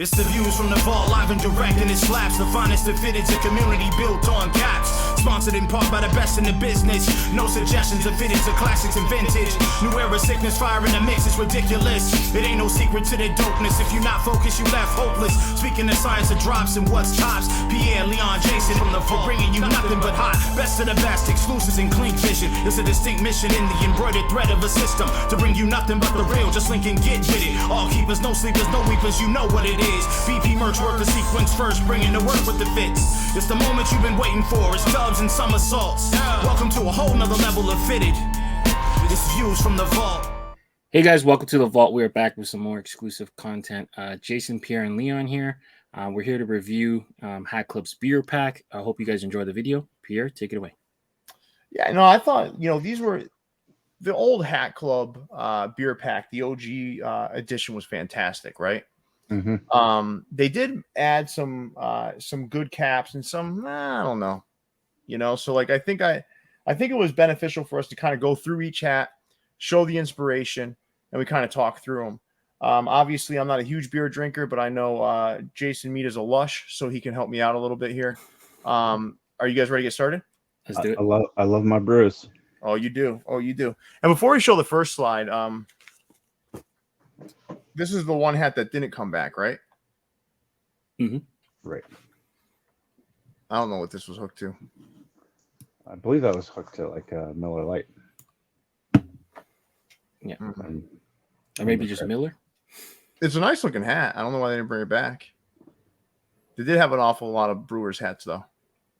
It's the views from the vault, live and direct, and it slaps. The finest of fitteds, a community built on caps. Sponsored in part by the best in the business. No suggestions of fitteds, of classics and vintage. New era sickness, fire in the mix, it's ridiculous. It ain't no secret to the dopeness. If you're not focused, you left hopeless. Speaking of science of drops and what's tops. Pierre, Leon, Jason from the for bringing you nothing but hot. Best of the best, exclusives and clean vision. It's a distinct mission in the embroidered thread of a system. To bring you nothing but the real, just link and get with it. All keepers, no sleepers, no weepers, you know what it is. BP Mercs work the sequence first, bringing the work with the fits. It's the moment you've been waiting for. It's dubs and somersaults. Welcome to a whole nother level of fitted. It's views from the vault. Hey guys, welcome to the vault. We are back with some more exclusive content. Jason, Pierre, and Leon here. We're here to review Hat Club's beer pack. I hope you guys enjoy the video. Pierre, take it away. Yeah, no, I thought, these were the old Hat Club beer pack. The OG edition was fantastic, right? Mm-hmm. They did add some good caps and some, I don't know, so like, I think it was beneficial for us to kind of go through each hat, show the inspiration, and we kind of talk through them. Obviously I'm not a huge beer drinker, but I know Jason Mead is a lush, so he can help me out a little bit here. Are you guys ready to get started? Let's do it. I love my brews. Oh, you do. And before we show the first slide, this is the one hat that didn't come back, right? Mm-hmm. Right. I don't know what this was hooked to. I believe that was hooked to like a Miller Lite. Yeah. Mm-hmm. Or maybe just Miller. It's a nice looking hat. I don't know why they didn't bring it back. They did have an awful lot of Brewers hats, though.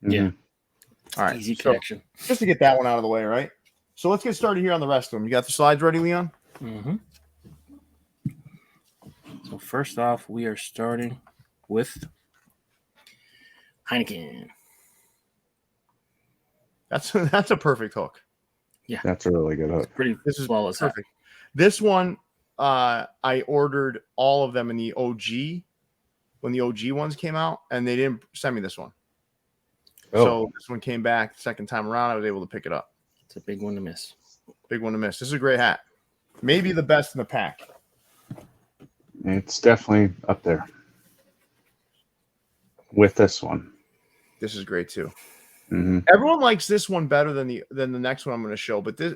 Yeah. All right. Easy So, connection. just to get that one out of the way, right? So let's get started here on the rest of them. You got the slides ready, Leon? Mm-hmm. So first off, we are starting with Heineken. That's a perfect hook. Yeah. That's a really good hook. Pretty This is flawless. perfect. This one, I ordered all of them in the OG when the OG ones came out, and they didn't send me this one. Oh. So this one came back the second time around. I was able to pick it up. It's a big one to miss. Big one to miss. This is a great hat. Maybe the best in the pack. It's definitely up there with this one. This is great too. Mm-hmm. Everyone likes this one better than the next one I'm going to show, but this,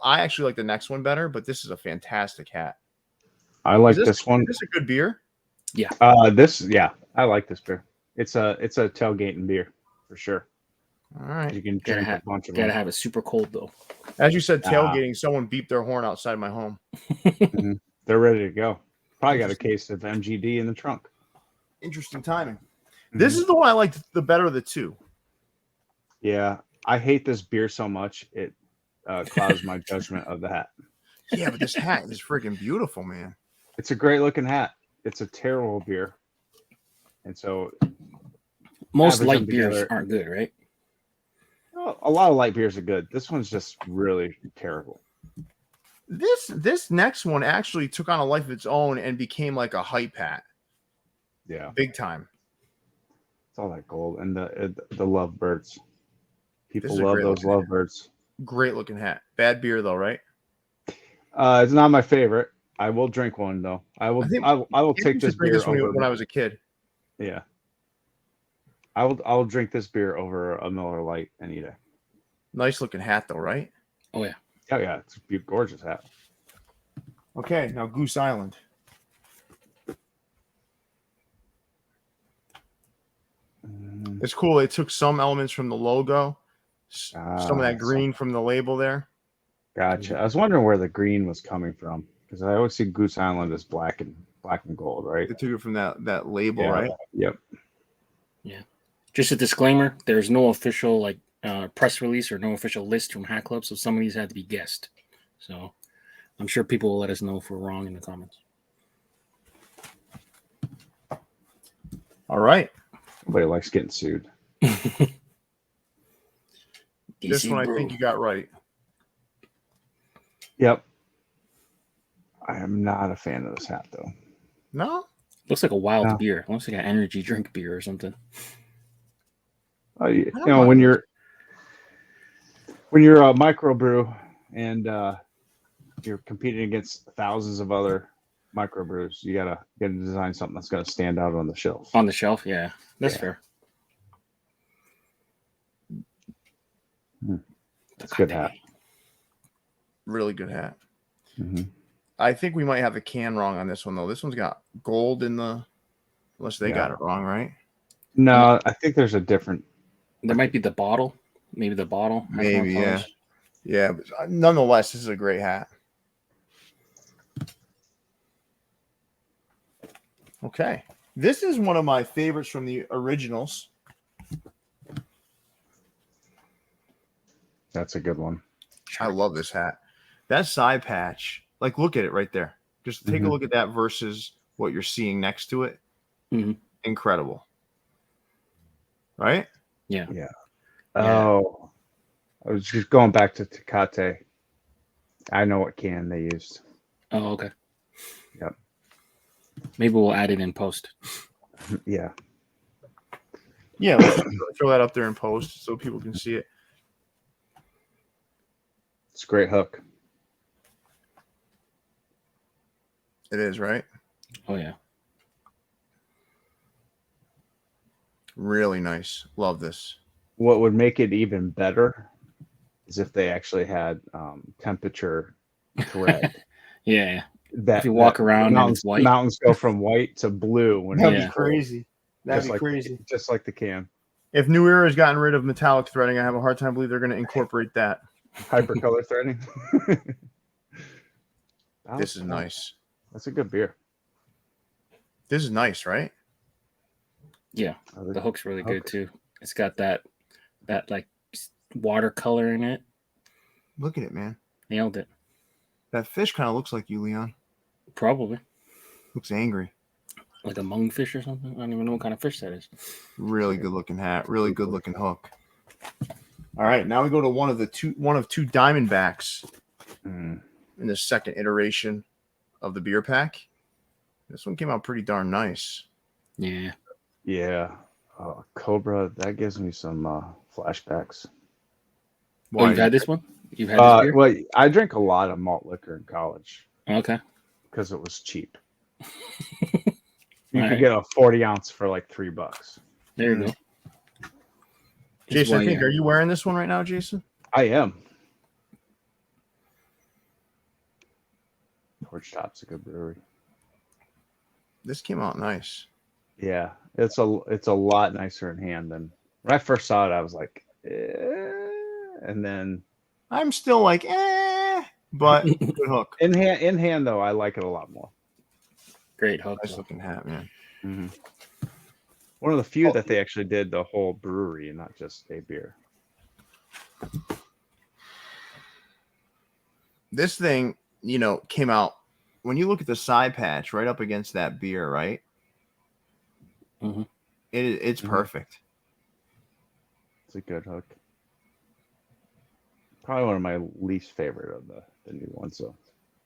I actually like the next one better. But this is a fantastic hat. I like this one. Is this a good beer? Yeah. I like this beer. It's a tailgating beer for sure. All right. You can drink a bunch of them. Gotta have it super cold though. As you said, tailgating. Someone beeped their horn outside my home. Mm-hmm. They're ready to go. Probably got a case of MGD in the trunk. Interesting timing. Mm-hmm. This is the one I liked the better of the two. Yeah, I hate this beer so much it clouds my judgment of the hat. Yeah, but this hat is freaking beautiful, man. It's a great looking hat. It's a terrible beer, and so most light beers aren't good, right? A lot of light beers are good. This one's just really terrible. This next one actually took on a life of its own and became like a hype hat. Yeah, big time. It's all that gold and the lovebirds. People This is a love great those looking hat. lovebirds. Great looking hat. Bad beer though, right? It's not my favorite. I will drink one though. I will take this beer over. When I was a kid. Yeah. I'll drink this beer over a Miller Lite any day. Nice looking hat though, right? Oh yeah. Oh yeah, it's a gorgeous hat. Okay, now Goose Island. It's cool. They took some elements from the logo, some of that green from the label there. Gotcha. I was wondering where the green was coming from because I always see Goose Island as black and gold, right? They took it from that label, Yeah. right? Yep. Yeah. Just a disclaimer: there's no official press release or no official list from Hat Club, so some of these had to be guessed. So I'm sure people will let us know if we're wrong in the comments. All right. Nobody likes getting sued. This one I think you got right. Yep. I am not a fan of this hat though. No? Looks like a wild beer. It looks like an energy drink beer or something. When you're a microbrew and you're competing against thousands of other microbrews. You gotta design something that's gonna stand out on the shelf. On the shelf, yeah, that's Yeah. fair. That's a good hat. Really good hat. Hmm. I think we might have the can wrong on this one though. This one's got gold in the, unless they got it wrong, right? No, I think there's a different. There might be the bottle. Maybe the bottle. has more Maybe, yeah. colors. Yeah, but nonetheless, this is a great hat. Okay. This is one of my favorites from the originals. That's a good one. I love this hat. That side patch, like, look at it right there. Just take a look at that versus what you're seeing next to it. Mhm. Incredible. Right? Yeah. Oh, I was just going back to Tecate. I know what can they used. Oh, okay. Yep. Maybe we'll add it in post. Yeah. Yeah, let's throw that up there in post so people can see it. It's a great hook. It is, right? Oh yeah. Really nice. Love this. What would make it even better is if they actually had temperature thread. Yeah. That If you walk around and it's white. mountains go from white to blue when That'd Yeah. be crazy. That'd just be like crazy. just like the can. If New Era has gotten rid of metallic threading, I have a hard time believing they're going to incorporate that. Hypercolor threading. This is nice. That's a good beer. This is nice, right? Yeah. The hook's really good too. It's got that like watercolor in it. Look at it, man. Nailed it. That fish kind of looks like you, Leon. Probably. Looks angry. Like a mungfish or something. I don't even know what kind of fish that is. Really good looking hat. Really good looking hook. All right, now we go to one of two Diamondbacks in the second iteration of the beer pack. This one came out pretty darn nice. Yeah. Yeah. Cobra, that gives me some flashbacks. Oh, you've had this one? You've had this beer? Well, I drank a lot of malt liquor in college Okay. because it was cheap. All You could right. get a 40 ounce for like $3. There you go. Jason, Well, I think, yeah. are you wearing this one right now, Jason? I am. Torch Top's a good brewery. This came out nice. Yeah, it's a lot nicer in hand than when I first saw it. I was like, and then I'm still like, but good hook. in hand though, I like it a lot more. Great hook. Nice looking hat, man. Mm-hmm. One of the few that they actually did the whole brewery and not just a beer. This thing, came out when you look at the side patch right up against that beer, right? Mm-hmm. It's perfect. It's a good hook. Probably one of my least favorite of the new ones though.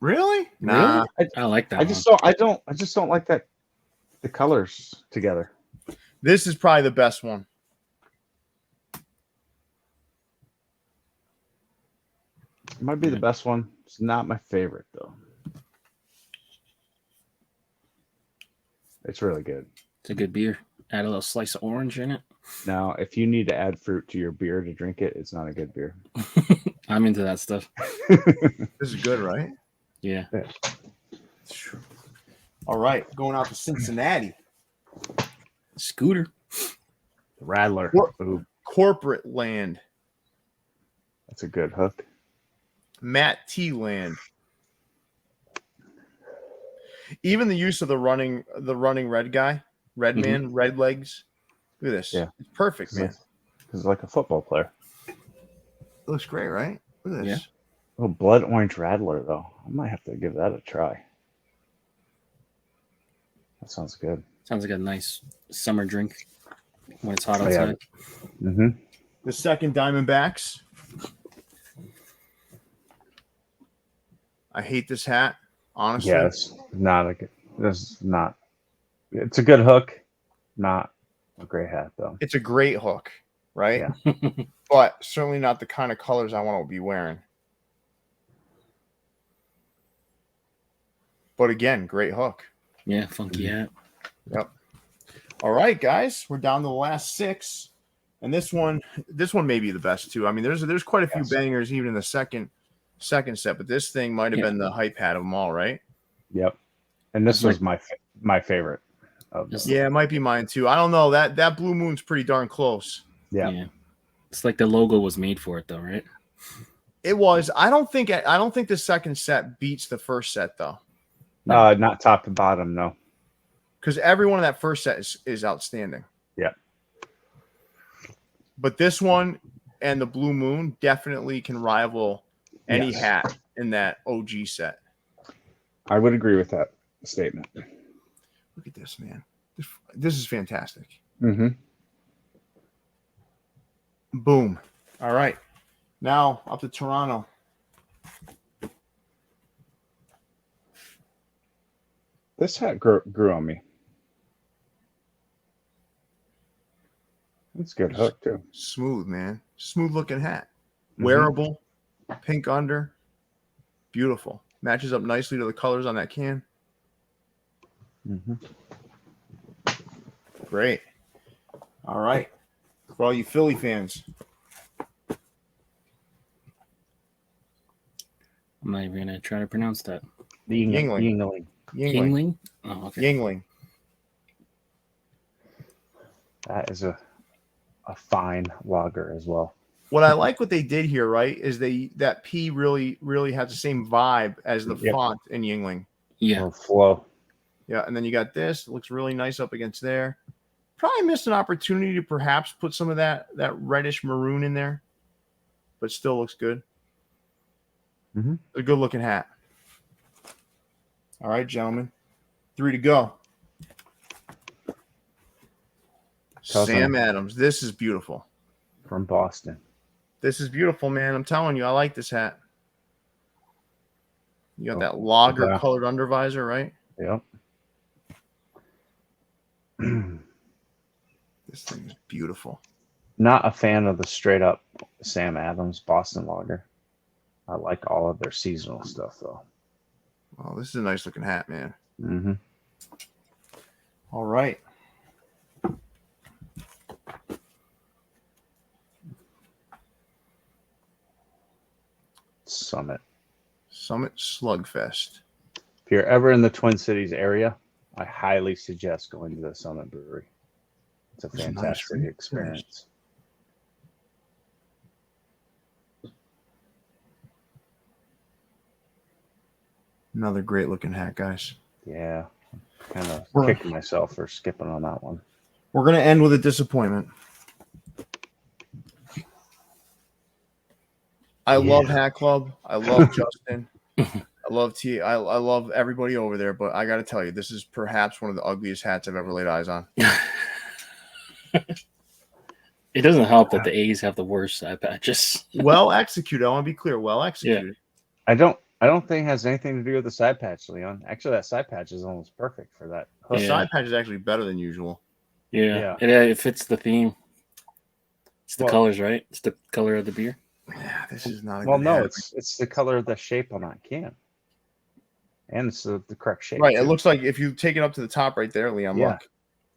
Really? Nah. I like that I just don't like that the colors together. This is probably the best one. It might be the best one. It's not my favorite though. It's really good. It's a good beer. Add a little slice of orange in it. Now, if you need to add fruit to your beer to drink it, it's not a good beer. I'm into that stuff. This is good, right? Yeah. All right, going out to Cincinnati. Scooter. Rattler. Ooh, Corporate Land. that's a good hook. Matt T. Land. Even the use of the running red guy, red man, red legs. Look at this. Yeah. It's perfect, man. Because it's like a football player. It looks great, right? Look at this. Yeah. Oh, blood orange Rattler though. I might have to give that a try. That sounds good. Sounds like a nice summer drink when it's hot Oh, yeah. outside. Mm-hmm. The second Diamondbacks. I hate this hat, honestly. Yeah, it's not a good. This is not. It's a good hook, not a great hat though. It's a great hook, right? Yeah. But certainly not the kind of colors I want to be wearing. But again, great hook. Yeah, funky hat. Yep. All right, guys, we're down to the last 6, and this one may be the best too. I mean, there's quite a few bangers even in the second set, but this thing might have been the hype hat of them all, right? Yep. And this was my favorite. Yeah, it might be mine too. I don't know. That Blue Moon's pretty darn close. Yeah. It's like the logo was made for it, though, right? It was. I don't think the second set beats the first set though. No. Not top to bottom, no. Because every one of that first set is outstanding. Yeah. But this one and the Blue Moon definitely can rival any hat in that OG set. I would agree with that statement. Look at this, man. This is fantastic. Mm-hmm. Boom. All right. Now up to Toronto. This hat grew on me. It's a good hook, too. Smooth, man. Smooth looking hat. Wearable. Pink under. Beautiful. Matches up nicely to the colors on that can. Mm-hmm. Great. All right. For all you Philly fans. I'm not even gonna try to pronounce that. The Yingling. Yingling? Oh, okay. Yingling. That is a fine lager as well. What I like what they did here, right, is that P really has the same vibe as the font in Yingling. Yeah. Flow. Yeah, and then you got this. It looks really nice up against there. Probably missed an opportunity to perhaps put some of that reddish maroon in there, but still looks good. Mm-hmm. A good looking hat. All right, gentlemen. 3 to go. Sam Adams. This is beautiful. From Boston. This is beautiful, man. I'm telling you, I like this hat. You got that lager colored undervisor, right? Yep. This thing is beautiful. Not a fan of the straight up Sam Adams Boston lager. I like all of their seasonal stuff, though. Oh, this is a nice looking hat, man. Mm-hmm. All right. Summit Slugfest. If you're ever in the Twin Cities area, I highly suggest going to the Summit Brewery. It's a fantastic experience. Another great looking hat, guys. Yeah. Kind of kicking myself for skipping on that one. We're going to end with a disappointment. I love Hat Club. I love Justin. I love T. I love everybody over there, but I got to tell you, this is perhaps one of the ugliest hats I've ever laid eyes on. It doesn't help that the A's have the worst side patches. Well executed. I want to be clear. Well executed. Yeah. I don't think it has anything to do with the side patch, Leon. Actually, that side patch is almost perfect for that. The side patch is actually better than usual. Yeah. It fits the theme. It's the colors, right? It's the color of the beer. Yeah, this is not a well, good no, hat. it's the color of the shape on that can. And it's the correct shape. Right. Too. It looks like if you take it up to the top right there, Leon, look.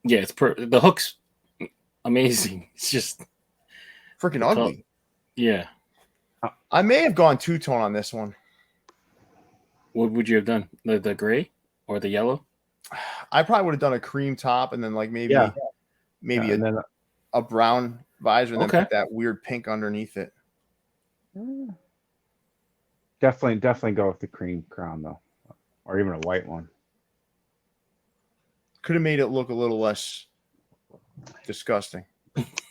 Yeah, it's the hook's amazing. It's just freaking ugly. Yeah. I may have gone two-tone on this one. What would you have done? The gray or the yellow? I probably would have done a cream top and then like maybe a brown visor and then put that weird pink underneath it. Definitely go with the cream crown though, or even a white one. Could have made it look a little less disgusting.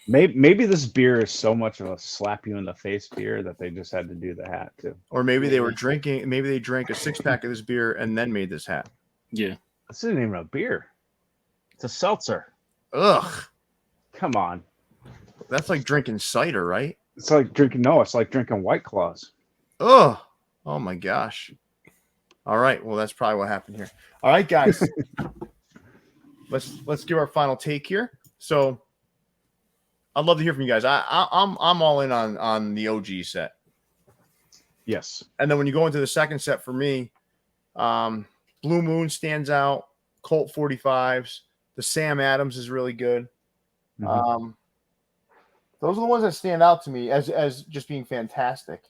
Maybe this beer is so much of a slap you in the face beer that they just had to do the hat too. Or maybe they were drinking. Maybe they drank a 6-pack of this beer and then made this hat. Yeah, this isn't even a beer. It's a seltzer. Ugh, come on. That's like drinking cider, right? It's like drinking. No, it's like drinking White Claws. Ugh. Oh my gosh. All right. Well, that's probably what happened here. All right, guys. Let's give our final take here. So. I'd love to hear from you guys. I'm all in on the OG set. Yes. And then when you go into the second set for me, Blue Moon stands out. Colt 45s. The Sam Adams is really good. Mhm. Those are the ones that stand out to me as just being fantastic.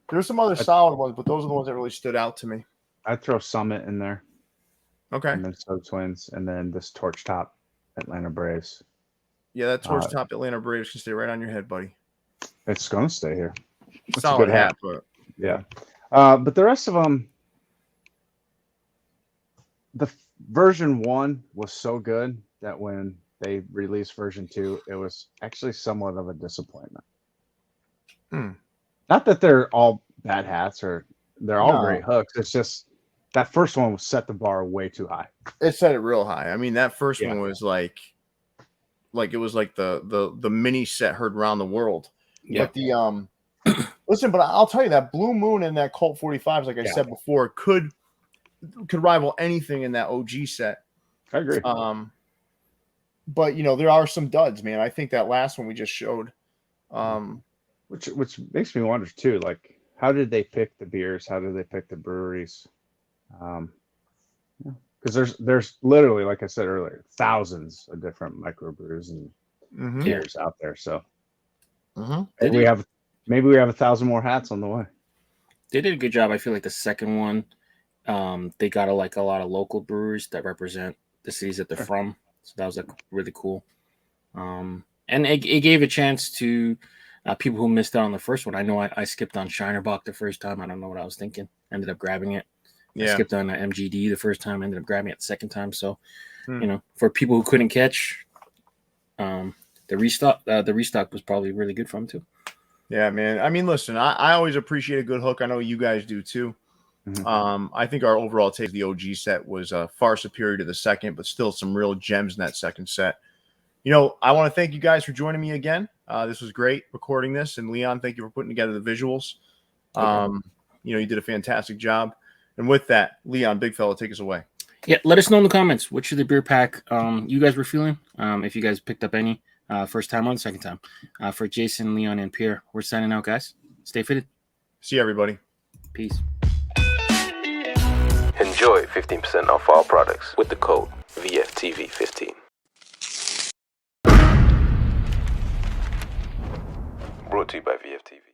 There's some other solid ones, but those are the ones that really stood out to me. I'd throw Summit in there, Okay. and then Minnesota Twins, and then this Torch Top Atlanta Braves. Yeah, that torch top Atlanta Braves can stay right on your head, buddy. It's going to stay here. It's Solid a good hat. but Yeah. But the rest of them, version 1 was so good that when they released version 2, it was actually somewhat of a disappointment. Not that they're all bad hats or they're all great hooks. It's just that first one set the bar way too high. It set it real high. I mean, that first one was like it was like the mini set heard around the world. Yeah. But the listen, but I'll tell you that Blue Moon and that Colt 45s, like I said before, could rival anything in that OG set. I agree. But there are some duds, man. I think that last one we just showed. Which makes me wonder too, like how did they pick the beers? How did they pick the breweries? Because there's literally, like I said earlier, thousands of different microbrews and beers out there. So maybe we have 1,000 more hats on the way. They did a good job. I feel like the second one, they got a lot of local brewers that represent the cities that they're from. So that was really cool. And it gave a chance to people who missed out on the first one. I know I skipped on Shinerbach the first time. I don't know what I was thinking. Ended up grabbing it. I skipped on MGD the first time. Ended up grabbing it the second time. So, for people who couldn't catch, the restock was probably really good for them too. Yeah, man. I mean, listen, I always appreciate a good hook. I know you guys do too. I think our overall take of the OG set was far superior to the second, but still some real gems in that second set. I want to thank you guys for joining me again. This was great recording this, and Leon, thank you for putting together the visuals. You did a fantastic job. And with that, Leon, big fella, take us away. Yeah, let us know in the comments which of the beer pack you guys were feeling. If you guys picked up any first time or the second time. For Jason, Leon, and Pierre, we're signing out, guys. Stay fitted. See you, everybody. Peace. Enjoy 15% off all products with the code VFTV15. Brought to you by VFTV.